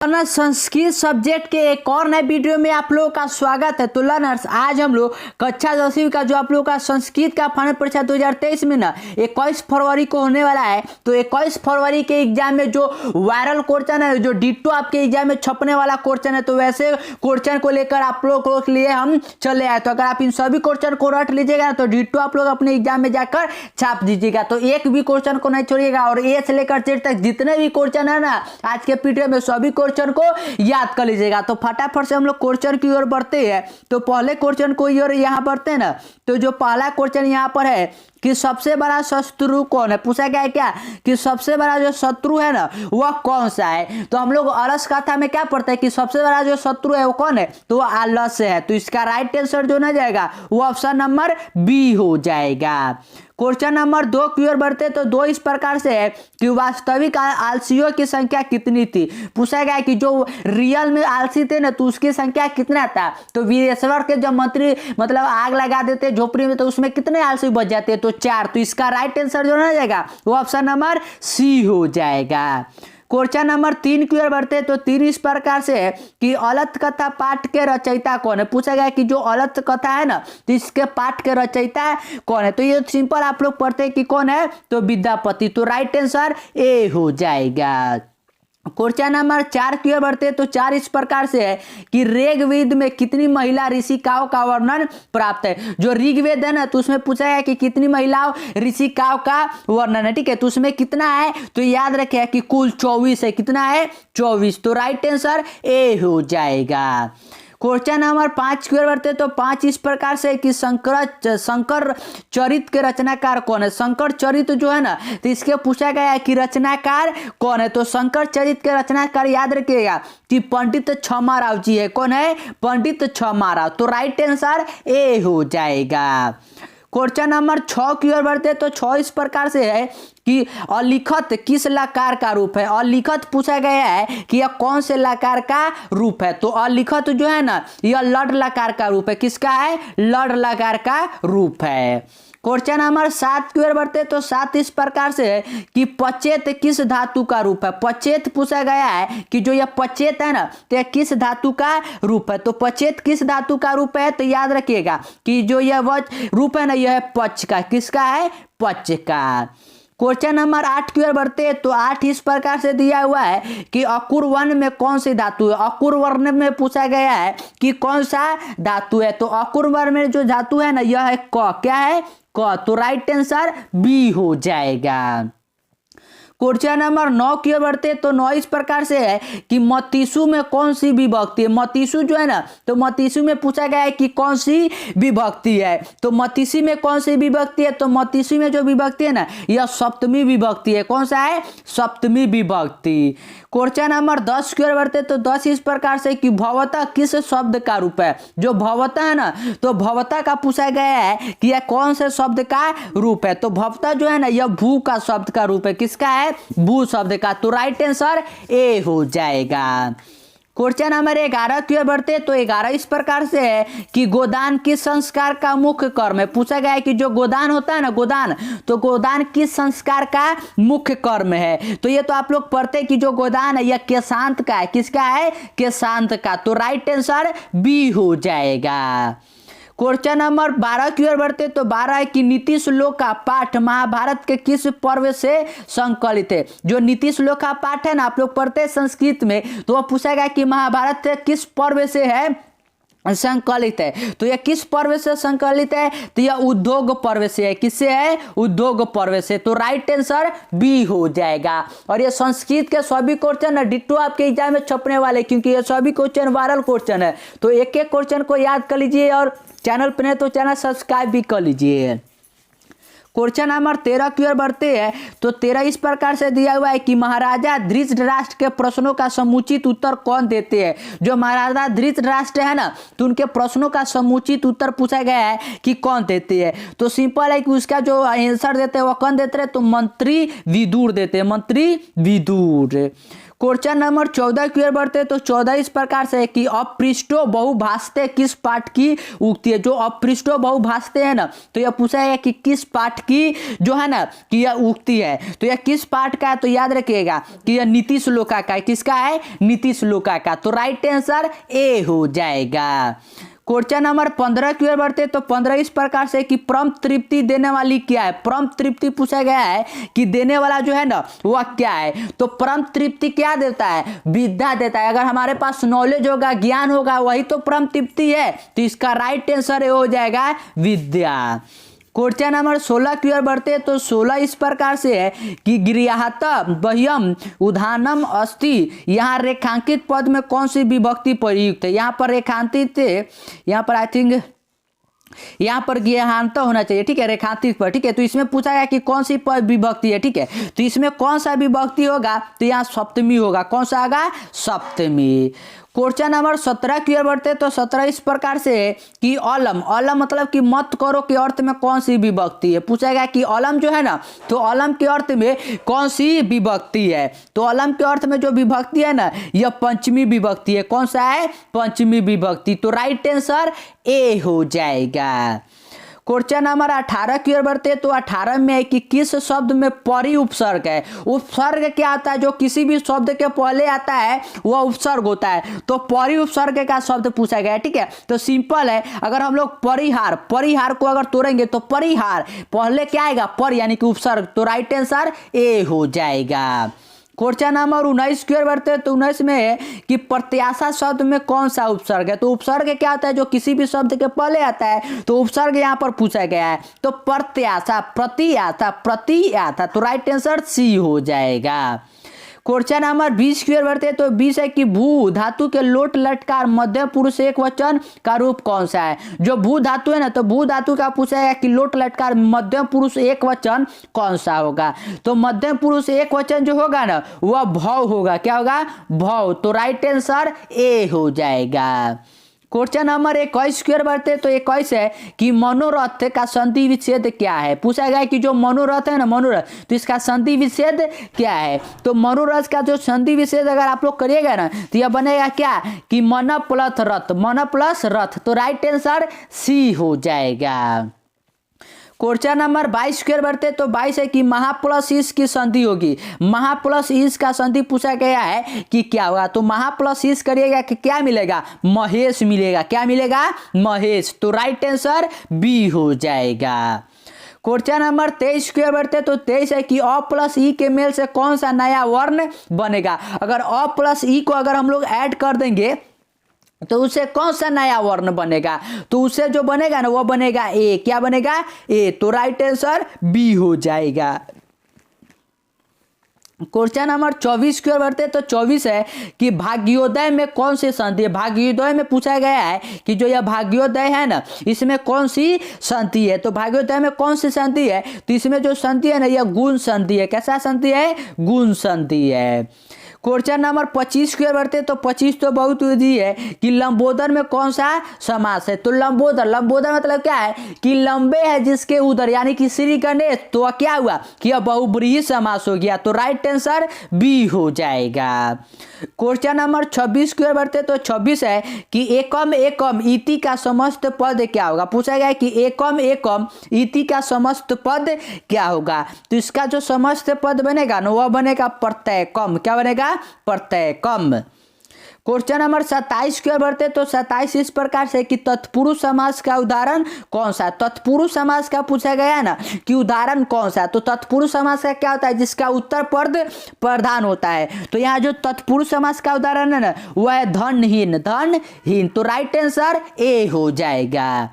Learners Sanskrit subject के एक और नए वीडियो में आप लोगों का स्वागत है। तो लर्नर्स आज हम लोग कक्षा 10वीं का जो आप लोगों का संस्कृत का फाइनल परीक्षा 2023 में ना 21 फरवरी को होने वाला है। तो 21 फरवरी के एग्जाम में जो वायरल क्वेश्चन है, जो डिट्टो आपके एग्जाम में छपने वाला क्वेश्चन है, तो वैसे क्वेश्चन को लेकर आप लोगों के लिए हम चले आए। तो अगर आप इन सभी क्वेश्चन को रट लीजिएगा तो डिट्टो आप लोग अपने एग्जाम में जाकर छाप दीजिएगा। तो एक भी क्वेश्चन को नहीं छोड़िएगा और ए से लेकर जेड तक जितने भी क्वेश्चन है ना आज के पीडीएफ में सभी क्वेश्चन को याद कर लीजिएगा। तो फटाफट से हम लोग क्वेश्चन की ओर बढ़ते हैं। तो पहले क्वेश्चन को ओर यहाँ बढ़ते हैं ना, तो जो पहला क्वेश्चन यहाँ पर है कि सबसे बड़ा शत्रु कौन है। पूछा गया है क्या कि सबसे बड़ा जो शत्रु है ना वह कौन सा है। तो हम लोग अलस कथा में क्या पढ़ते हैं कि सबसे बड़ा जो शत्रु है वो कौन है, तो वो आलस्य है। तो इसका राइट आंसर जो ना जाएगा वो ऑप्शन नंबर बी हो जाएगा। क्वेश्चन नंबर 2 की ओर बढ़ते तो 2 इस प्रकार से है कि वास्तविक आलसियों की संख्या कितनी थी। पूछा गया कि जो रियल में आलसी थे ना तो उसकी संख्या कितना था। तो वीरेश्वर के जब मंत्री मतलब आग लगा देते झोपड़ी में तो उसमें कितने आलसी बच जाते, तो 4। तो इसका राइट आंसर जो ना जाएगा वो ऑप्शन नंबर सी हो जाएगा। क्वेश्चन नंबर 3 की ओर बढ़ते तो 3 इस प्रकार से है कि अलत कथा पाठ के रचयिता कौन है। पूछा गया कि जो अलत कथा है ना तो इसके पाठ के रचयिता कौन है। तो ये सिंपल आप लोग पढ़ते हैं कि कौन है, तो विद्यापति। तो राइट आंसर ए हो जाएगा। क्वेश्चन नंबर 4 की ओर बढ़ते तो 4 इस प्रकार से है कि ऋग्वेद में कितनी महिला ऋषिकाओं का वर्णन प्राप्त है। जो ऋग्वेद है ना तो उसमें पूछा है कि कितनी महिलाओं ऋषिकाओं का वर्णन है, ठीक है। तो उसमें कितना है, तो याद रखे कि कुल 24 है। कितना है, 24। तो राइट आंसर ए हो जाएगा। क्वेश्चन नंबर 5 की ओर बढ़ते तो 5 इस प्रकार से कि शंकर चरित के रचनाकार कौन है। शंकर चरित जो है ना तो इसके पूछा गया है कि रचनाकार कौन है। तो शंकर चरित के रचनाकार याद रखिएगा कि पंडित छमा राव जी है। कौन है, पंडित छमा राव। तो राइट आंसर ए हो जाएगा। क्वेश्चन नंबर 6 की ओर बढ़ते तो 6 इस प्रकार से है कि अलिखत किस लकार का रूप है। अलिखत पूछा गया है कि यह कौन से लकार का रूप है। तो अलिखत जो है ना यह लड लकार का रूप है। किसका है, लड लकार का रूप है। क्वेश्चन नंबर 7 की ओर बढ़ते तो 7 इस प्रकार से है कि पचेत किस धातु का रूप है। पचेत पूछा गया है कि जो यह पचेत है ना तो यह किस धातु का रूप है। तो पचेत किस धातु का रूप है, तो याद रखिएगा कि जो यह रूप है ना यह है पच का। किसका है, पच का। क्वेश्चन नंबर 8 की ओर बढ़ते तो 8 इस प्रकार से दिया हुआ है कि अकुर वर्ण में कौन सी धातु है। अकुर वर्ण में पूछा गया है कि कौन सा धातु है। तो अकुर वर्ण में जो धातु है ना यह है क। क्या है, क। तो राइट आंसर बी हो जाएगा। क्वेश्चन नंबर 9 की ओर बढ़ते तो 9 इस प्रकार से है कि मतीसु में कौन सी विभक्ति है। मतीसु जो है ना तो मतीसु में पूछा गया है कि कौन सी विभक्ति है। तो मतीसी में कौन सी विभक्ति है, तो मतीसी में जो विभक्ति है ना यह सप्तमी विभक्ति है। कौन सा है, सप्तमी विभक्ति। क्वेश्चन नंबर 10 की ओर बढ़ते तो 10 इस प्रकार से कि भवता किस शब्द का रूप है। जो भवता है ना तो भवता का पूछा गया है कि यह कौन से शब्द का रूप है। तो भवता जो है ना यह भू का शब्द का रूप है। किसका है, भू शब्द का। तो राइट आंसर ए हो जाएगा। क्वेश्चन नंबर 11 की ओर बढ़ते तो 11 इस प्रकार से है कि गोदान किस संस्कार का मुख्य कर्म है। पूछा गया है कि जो गोदान होता है ना गोदान, तो गोदान किस संस्कार का मुख्य कर्म है। तो ये तो आप लोग पढ़ते हैं कि जो गोदान है यह केशांत का है। किसका है, केशांत का। तो राइट आंसर बी हो जाएगा। क्वेश्चन नंबर 12 की ओर बढ़ते तो 12 है कि नीति श्लोक का पाठ महाभारत के किस पर्व से संकलित है। जो नीति श्लोक का पाठ है ना आप लोग पढ़ते हैं संस्कृत में, तो वह पूछा गया कि महाभारत के किस पर्व से है संकलित है। तो यह किस पर्व से संकलित है, तो यह उद्योग पर्व से है। किससे है, उद्योग पर्व से। तो राइट आंसर बी हो जाएगा। और ये संस्कृत के सभी क्वेश्चन है डिट्टो आपके एग्जाम में छपने वाले, क्योंकि ये सभी क्वेश्चन वायरल क्वेश्चन है। तो एक एक क्वेश्चन को याद कर लीजिए और चैनल पर नहीं तो चैनल सब्सक्राइब भी कर लीजिए। क्वेश्चन नंबर 13 की ओर बढ़ते हैं तो 13 इस प्रकार से दिया हुआ है कि महाराजा धृतराष्ट्र के प्रश्नों का समुचित उत्तर कौन देते हैं। जो महाराजा धृतराष्ट्र है ना तो उनके प्रश्नों का समुचित उत्तर पूछा गया है कि कौन देते हैं। तो सिंपल है कि उसका जो आंसर देते हैं वो कौन देते हैं, तो मंत्री विदुर देते हैं। मंत्री विदुर। क्वेश्चन नंबर 14 की ओर बढ़ते तो 14 इस प्रकार से है कि अपृष्ठो बहुभाषते किस पाठ की उक्ति है। जो अपृष्ठो बहुभाषते है ना, तो यह पूछा है कि किस पाठ की जो है ना कि यह उक्ति है। तो यह किस पाठ का है, तो याद रखिएगा कि यह नीति श्लोका का है। किसका है? नीति श्लोका का। तो राइट आंसर ए हो जाएगा। क्वेश्चन नंबर 15 की ओर बढ़ते तो 15 इस प्रकार से कि परम तृप्ति देने वाली क्या है। परम तृप्ति पूछा गया है कि देने वाला जो है ना वह क्या है। तो परम तृप्ति क्या देता है? विद्या देता है। अगर हमारे पास नॉलेज होगा, ज्ञान होगा, वही तो परम तृप्ति है। तो इसका राइट आंसर हो जाएगा विद्या। क्वेश्चन नंबर 16 की ओर बढ़ते तो 16 इस प्रकार से है कि गृहात बह्यम उदानम अस्ति, यहाँ रेखांकित पद में कौन सी विभक्ति प्रयुक्त है। यहाँ पर रेखांकित, यहाँ पर आई थिंक यहाँ पर गृहांत होना चाहिए, ठीक है, रेखांकित पर, ठीक है। तो इसमें पूछा गया कि कौन सी पद विभक्ति है, ठीक है। तो इसमें कौन सा विभक्ति होगा, तो यहाँ सप्तमी होगा। कौन सा होगा? सप्तमी। क्वेश्चन नंबर 17 की ओर बढ़ते तो 17 इस प्रकार से है कि अलम, अलम मतलब कि मत करो के अर्थ में कौन सी विभक्ति है। पूछा गया कि अलम जो है ना, तो अलम के अर्थ में कौन सी विभक्ति है। तो अलम के अर्थ में जो विभक्ति है ना, यह पंचमी विभक्ति है। कौन सा है? पंचमी विभक्ति। तो राइट आंसर ए हो जाएगा। क्वेश्चन नंबर 18 की ओर बढ़ते तो 18 में है कि किस शब्द में परि उपसर्ग है। उपसर्ग क्या आता है? जो किसी भी शब्द के पहले आता है वह उपसर्ग होता है। तो परि उपसर्ग का शब्द पूछा गया है, ठीक है। तो सिंपल है, अगर हम लोग परिहार, परिहार को अगर तोड़ेंगे तो परिहार पहले क्या आएगा? पर यानी कि उपसर्ग। तो राइट आंसर ए हो जाएगा। क्वेश्चन नंबर 19 की ओर बढ़ते हैं तो 19 में है कि प्रत्याशा शब्द में कौन सा उपसर्ग है। तो उपसर्ग क्या होता है? जो किसी भी शब्द के पहले आता है, तो उपसर्ग यहाँ पर पूछा गया है। तो प्रत्याशा, प्रतियाशा, प्रतियाशा। तो राइट आंसर सी हो जाएगा। क्वेश्चन नंबर 20 की ओर बढ़ते तो 20 है कि भू धातु के लोट लटकार मध्य पुरुष एक वचन का रूप कौन सा है। जो भू धातु है ना, तो भू धातु का पूछा है कि लोट लटकार मध्य पुरुष एक वचन कौन सा होगा। तो मध्य पुरुष एक वचन जो होगा ना, वह भव होगा। क्या होगा? भव। तो राइट आंसर ए हो जाएगा। क्वेश्चन नंबर 21 की ओर बढ़ते तो 21 है कि मनोरथ का संधि विच्छेद क्या है। पूछा गया कि जो मनोरथ है ना, मनोरथ, तो इसका संधि विच्छेद क्या है। तो मनोरथ का जो संधि विच्छेद अगर आप लोग करिएगा ना, तो यह बनेगा क्या कि मन प्लस रथ, मन प्लस रथ। तो राइट आंसर सी हो जाएगा। क्वेश्चन नंबर 22 की ओर बढ़ते तो 22 है कि महा प्लस ईस की संधि होगी। महा प्लस ईस का संधि पूछा गया है कि क्या होगा। तो महा प्लस ईस करिएगा कि क्या मिलेगा? महेश मिलेगा। क्या मिलेगा? महेश। तो राइट आंसर बी हो जाएगा। क्वेश्चन नंबर 23 की ओर बढ़ते तो 23 है कि अ प्लस ई के मेल से कौन सा नया वर्ण बनेगा। अगर अ प्लस ई को अगर हम लोग ऐड कर देंगे तो उससे कौन सा नया वर्ण बनेगा। तो उससे जो बनेगा ना, वो बनेगा ए। क्या बनेगा? ए। तो राइट आंसर बी हो जाएगा। क्वेश्चन नंबर 24 की ओर बढ़ते तो 24 है कि भाग्योदय में कौन सी संधि है। भाग्योदय में पूछा गया है कि जो यह भाग्योदय है ना, इसमें कौन सी संधि है। तो भाग्योदय में कौन सी संधि है? तो इसमें जो संधि है ना, यह गुण संधि है। कैसा संधि है? गुण संधि है। क्वेश्चन नंबर 25 की ओर बढ़ते तो 25 तो बहुत ईजी है कि लंबोदर में कौन सा समास है। तो लंबोदर, लंबोदर मतलब क्या है कि लंबे है जिसके उधर, यानी कि श्री गणेश। तो क्या हुआ कि यह बहुब्रीहि समास हो गया। तो राइट आंसर बी हो जाएगा। क्वेश्चन नंबर 26 की ओर बढ़ते तो 26 है कि एकम एकम इति का समस्त पद क्या होगा। पूछा गया कि एकम एकम इति का समस्त पद क्या होगा। तो इसका जो समस्त पद बनेगा ना, वह बनेगा प्रत्यय कम। क्या बनेगा? प्रत्यय कम। क्वेश्चन नंबर 27 की ओर बढ़ते तो 27 इस प्रकार से कि तत्पुरुष समास का उदाहरण कौन सा। तत्पुरुष समास का पूछा गया है ना कि उदाहरण कौन सा। तो तत्पुरुष समास का क्या होता है? जिसका उत्तर पद प्रधान होता है। तो यहाँ जो तत्पुरुष समास का उदाहरण है ना, वह है धनहीन, धनहीन। तो राइट आंसर ए हो जाएगा।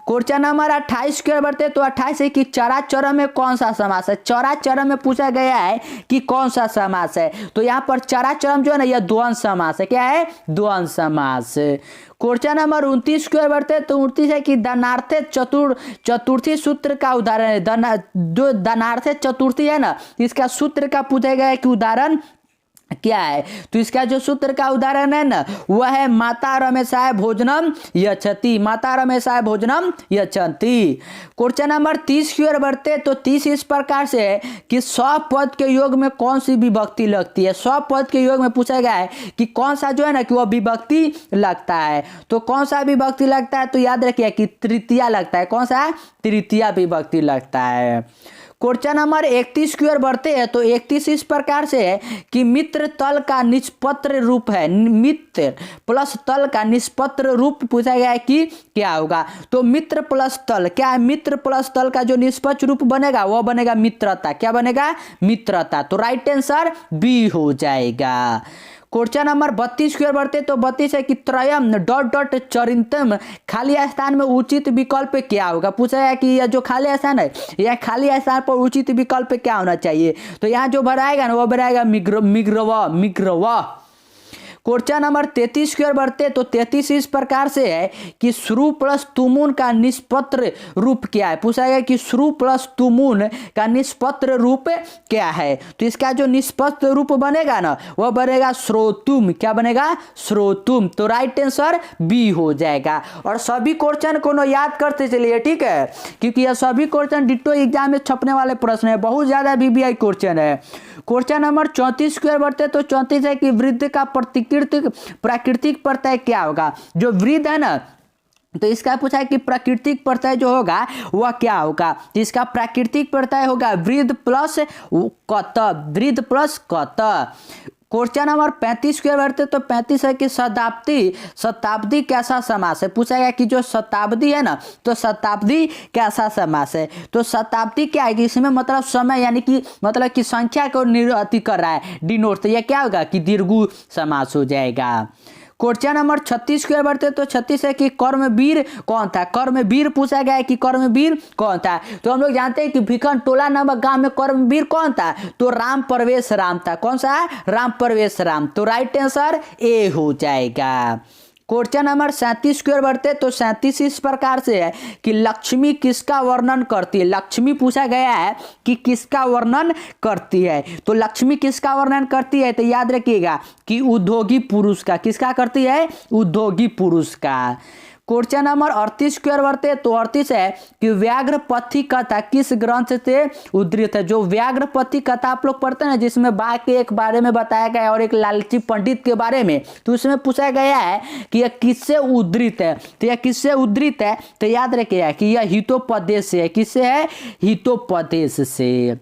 क्वेश्चन नंबर 28 की ओर बढ़ते तो 28 है कि चराचर में कौन सा समास है। चराचर में पूछा गया है कि कौन सा समास है। तो यहाँ पर चराचर जो है ना, यह द्वंद्व समास है। क्या है? द्वंद्व समास। क्वेश्चन नंबर 29 की ओर बढ़ते तो 29 है कि दनार्थे चतुर्थी सूत्र का उदाहरण है। जो दनार्थे चतुर्थी है ना, इसका सूत्र का पूछा गया है कि उदाहरण क्या है, तो इसका जो सूत्र का उदाहरण है ना वह है माता रमेशाय भोजनम यच्छति, माता रमेशाय भोजनम यच्छन्ति। क्वेश्चन नंबर 30 की ओर बढ़ते तो 30 इस प्रकार से है कि स्व पद के योग में कौन सी विभक्ति लगती है। स्व पद के योग में पूछा गया है कि कौन सा जो है ना कि वह विभक्ति लगता है, तो कौन सा विभक्ति लगता है, तो याद रखिए कि तृतीया लगता है। कौन सा, तृतीया विभक्ति लगता है। क्वेश्चन नंबर 31 की ओर बढ़ते हैं तो 31 इस प्रकार से है कि मित्र तल का निष्पत्र रूप है, मित्र प्लस तल का निष्पत्र रूप पूछा गया है कि क्या होगा, तो मित्र प्लस तल क्या है, मित्र प्लस तल का जो निष्पक्ष रूप बनेगा वह बनेगा मित्रता। क्या बनेगा, मित्रता। तो राइट आंसर बी हो जाएगा। क्वेश्चन नंबर 32 की ओर बढ़ते तो 32 है कि त्रयम डॉट डॉट चरितम खाली स्थान में उचित विकल्प क्या होगा। पूछा है कि यह जो खाली स्थान है यह खाली स्थान पर उचित विकल्प क्या होना चाहिए, तो यहाँ जो भराएगा ना वो भराएगा मिग्रवा। क्वेश्चन नंबर 33 की ओर बढ़ते तो 33 इस प्रकार से है कि श्रु प्लस तुमुन का निष्पत्र रूप क्या है। पूछा गया कि श्रु प्लस तुमुन का निष्पत्र रूप क्या है, तो इसका जो निष्पत्र रूप बनेगा ना वह बनेगा श्रोतुम। क्या बनेगा, श्रोतुम। तो राइट आंसर बी हो जाएगा। और सभी क्वेश्चन को याद करते चलिए, ठीक है, क्योंकि यह सभी क्वेश्चन डिट्टो एग्जाम में छपने वाले प्रश्न है, बहुत ज्यादा बीबीआई क्वेश्चन है। क्वेश्चन नंबर 34 की ओर बढ़ते तो 34 है कि वृद्ध का प्राकृतिक प्रत्यय क्या होगा। जो वृद्ध है ना तो इसका पूछा है कि प्राकृतिक प्रत्यय जो होगा वह क्या होगा, तो इसका प्राकृतिक प्रत्यय होगा वृद्ध प्लस कत, वृद्ध प्लस कत। क्वेश्चन नंबर 35 की ओर बढ़ते तो 35 है कि शताब्दी कैसा समास है। पूछा गया कि जो शताब्दी है ना तो शताब्दी कैसा समास है, तो शताब्दी क्या है कि इसमें मतलब समय यानी कि मतलब कि संख्या को निरूपित कर रहा है, डिनोट, तो यह क्या होगा कि दीर्घ समास हो जाएगा। क्वेश्चन नंबर 36 की ओर बढ़ते तो 36 है कि कर्मवीर कौन था। कर्मवीर पूछा गया है कि कर्मवीर कौन था, तो हम लोग जानते हैं कि भिखन टोला नामक गांव में कर्मवीर कौन था, तो राम प्रवेश राम था। कौन सा, राम प्रवेश राम। तो राइट आंसर ए हो जाएगा। क्वेश्चन नंबर 37 की ओर बढ़ते तो 37 इस प्रकार से है कि लक्ष्मी किसका वर्णन करती है। लक्ष्मी पूछा गया है कि किसका वर्णन करती है, तो लक्ष्मी किसका वर्णन करती है, तो याद रखिएगा कि उद्योगी पुरुष का। किसका करती है, उद्योगी पुरुष का। क्वेश्चन नंबर 38 की ओर बढ़ते तो 38 है कि व्याघ्रपथी कथा किस ग्रंथ से उद्धृत है। जो व्याघ्रपथी कथा आप लोग पढ़ते हैं जिसमें बाघ के एक बारे में बताया गया है और एक लालची पंडित के बारे में, तो उसमें पूछा गया है कि यह किससे उद्धृत है, तो यह किससे उद्धृत है, तो याद रखिएगा कि यह हितोपदेश से है। किससे है, हितोपदेश से।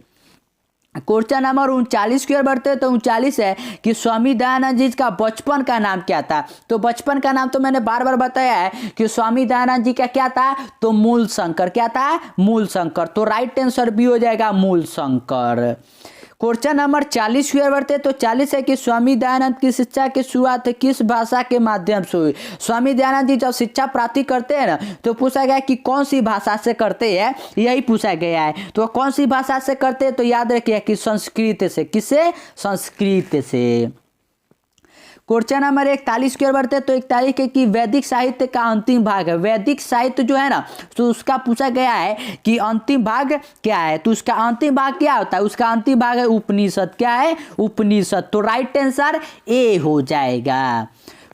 क्वेश्चन नंबर 39 की ओर बढ़ते तो 39 है कि स्वामी दयानंद जी का बचपन का नाम क्या था। तो बचपन का नाम तो मैंने बार बार बताया है कि स्वामी दयानंद जी का क्या था, तो मूल शंकर। क्या था, मूल शंकर। तो राइट आंसर भी हो जाएगा मूल शंकर। क्वेश्चन नंबर 40 की ओर बढ़ते तो 40 है कि स्वामी दयानंद की शिक्षा की शुरुआत किस भाषा के माध्यम से हुई। स्वामी दयानंद जी जब शिक्षा प्राप्ति करते हैं ना तो पूछा गया कि कौन सी भाषा से करते हैं, यही पूछा गया है। तो कौन सी भाषा से करते हैं, तो याद रखिए कि संस्कृत से। किससे, संस्कृत से। क्वेश्चन नंबर 41 की ओर बढ़ते तो 41 है कि वैदिक साहित्य का अंतिम भाग है। वैदिक साहित्य जो है ना तो उसका पूछा गया है कि अंतिम भाग क्या है, तो उसका अंतिम भाग क्या होता है, उसका अंतिम भाग है उपनिषद। क्या है, उपनिषद। तो राइट आंसर ए हो जाएगा।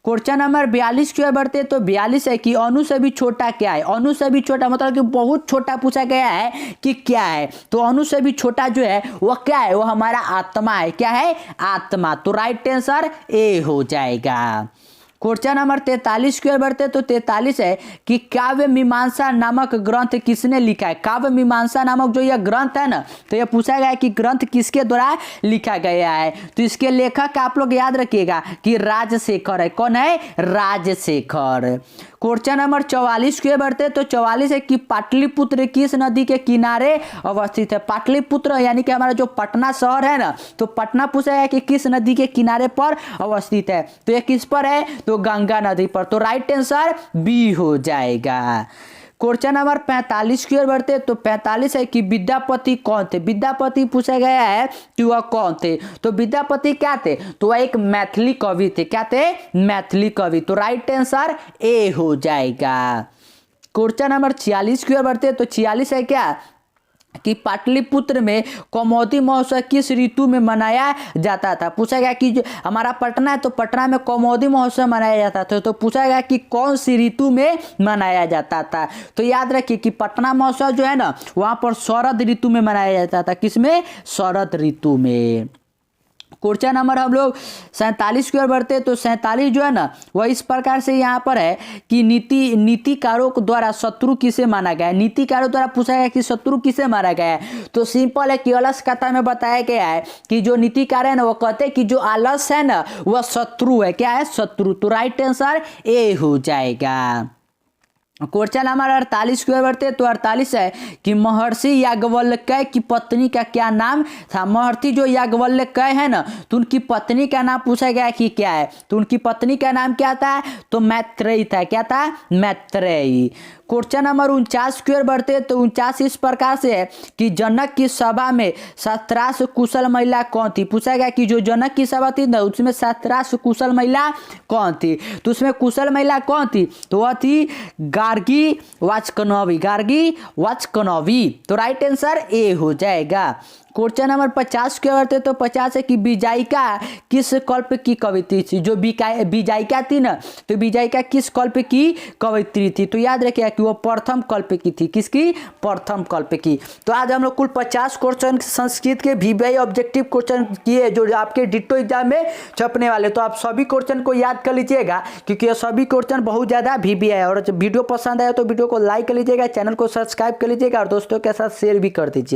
क्वेश्चन नंबर 42 की ओर बढ़ते तो 42 है कि अणु से भी छोटा क्या है। अणु से भी छोटा मतलब कि बहुत छोटा पूछा गया है कि क्या है, तो अणु से भी छोटा जो है वह क्या है, वह हमारा आत्मा है। क्या है, आत्मा। तो राइट आंसर ए हो जाएगा। क्वेश्चन नंबर 43 की ओर बढ़ते तो 43 है कि काव्य मीमांसा नामक ग्रंथ किसने लिखा है। काव्य मीमांसा नामक जो यह ग्रंथ है ना तो यह पूछा गया है कि ग्रंथ किसके द्वारा लिखा गया है, तो इसके लेखक आप लोग याद रखिएगा कि राजशेखर है। कौन है, राजशेखर। क्वेश्चन नंबर 44 की ओर बढ़ते तो 44 है कि पाटलिपुत्र किस नदी के किनारे अवस्थित है। पाटलिपुत्र यानी कि हमारा जो पटना शहर है ना तो पटना पूछा है कि किस नदी के किनारे पर अवस्थित है, तो यह किस पर है, तो गंगा नदी पर। तो राइट आंसर बी हो जाएगा। क्वेश्चन नंबर 45 की ओर बढ़ते तो 45 है कि विद्यापति कौन थे। विद्यापति पूछा गया है कि वह कौन थे, तो विद्यापति क्या थे, तो वह एक मैथिली कवि थे। क्या थे, मैथिली कवि। तो राइट आंसर ए हो जाएगा। क्वेश्चन नंबर 46 की ओर बढ़ते तो 46 है क्या कि पाटलिपुत्र में कौमुदी महोत्सव किस ऋतु में मनाया जाता था। पूछा गया कि जो हमारा पटना है तो पटना में कौमुदी महोत्सव मनाया जाता था, तो पूछा गया कि कौन सी ऋतु में मनाया जाता था। तो याद रखिए कि पटना महोत्सव जो है ना वहाँ पर शरद ऋतु में मनाया जाता था। किसमें? शरद ऋतु में। क्वेश्चन नंबर हम लोग 47 की ओर बढ़ते, तो 47 जो है ना वह इस प्रकार से यहाँ पर है कि नीतिकारों द्वारा शत्रु किसे माना गया है। नीतिकारों द्वारा पूछा गया कि शत्रु किसे माना गया है, तो सिंपल है कि अलस कथा में बताया गया है कि जो नीतिकार है ना वो कहते हैं कि जो आलस है ना वह शत्रु है। क्या है? शत्रु। तो राइट आंसर ए हो जाएगा। क्वेश्चन नंबर 48 की ओर बढ़ते, तो 48 है कि महर्षि याज्ञवल्क्य की पत्नी का क्या नाम था। महर्षि जो याज्ञवल्क्य है ना तो उनकी पत्नी का नाम पूछा गया कि क्या है, तो उनकी पत्नी का नाम क्या था? तो मैत्रेयी था। क्या था? मैत्रेयी। क्वेश्चन नंबर 49 की ओर बढ़ते, तो 49 इस प्रकार से है कि जनक की सभा में 17 कुशल महिला कौन थी। पूछा गया कि जो जनक की सभा थी ना उसमें 17 कुशल महिला कौन थी, तो उसमें कुशल महिला कौन थी? तो वह थी गार्गी वाचकनवी। गार्गी वाचकनवी। तो राइट आंसर ए हो जाएगा। क्वेश्चन नंबर 50 के बढ़ते, तो 50 है कि विजायिका किस कल्प की कवित्री थी। जो विजायिका थी ना तो विजायिका किस कल्प की कवित्री थी, तो याद रखिए कि वो प्रथम कल्प की थी। किसकी? प्रथम कल्प की। तो आज हम लोग कुल 50 क्वेश्चन संस्कृत के VBI ऑब्जेक्टिव क्वेश्चन किए जो आपके डिट्टो एग्जाम में छपने वाले। तो आप सभी क्वेश्चन को याद कर लीजिएगा क्योंकि ये सभी क्वेश्चन बहुत ज़्यादा VBI है। और वीडियो पसंद आया तो वीडियो को लाइक कर लीजिएगा, चैनल को सब्सक्राइब कर लीजिएगा और दोस्तों के साथ शेयर भी कर दीजिए।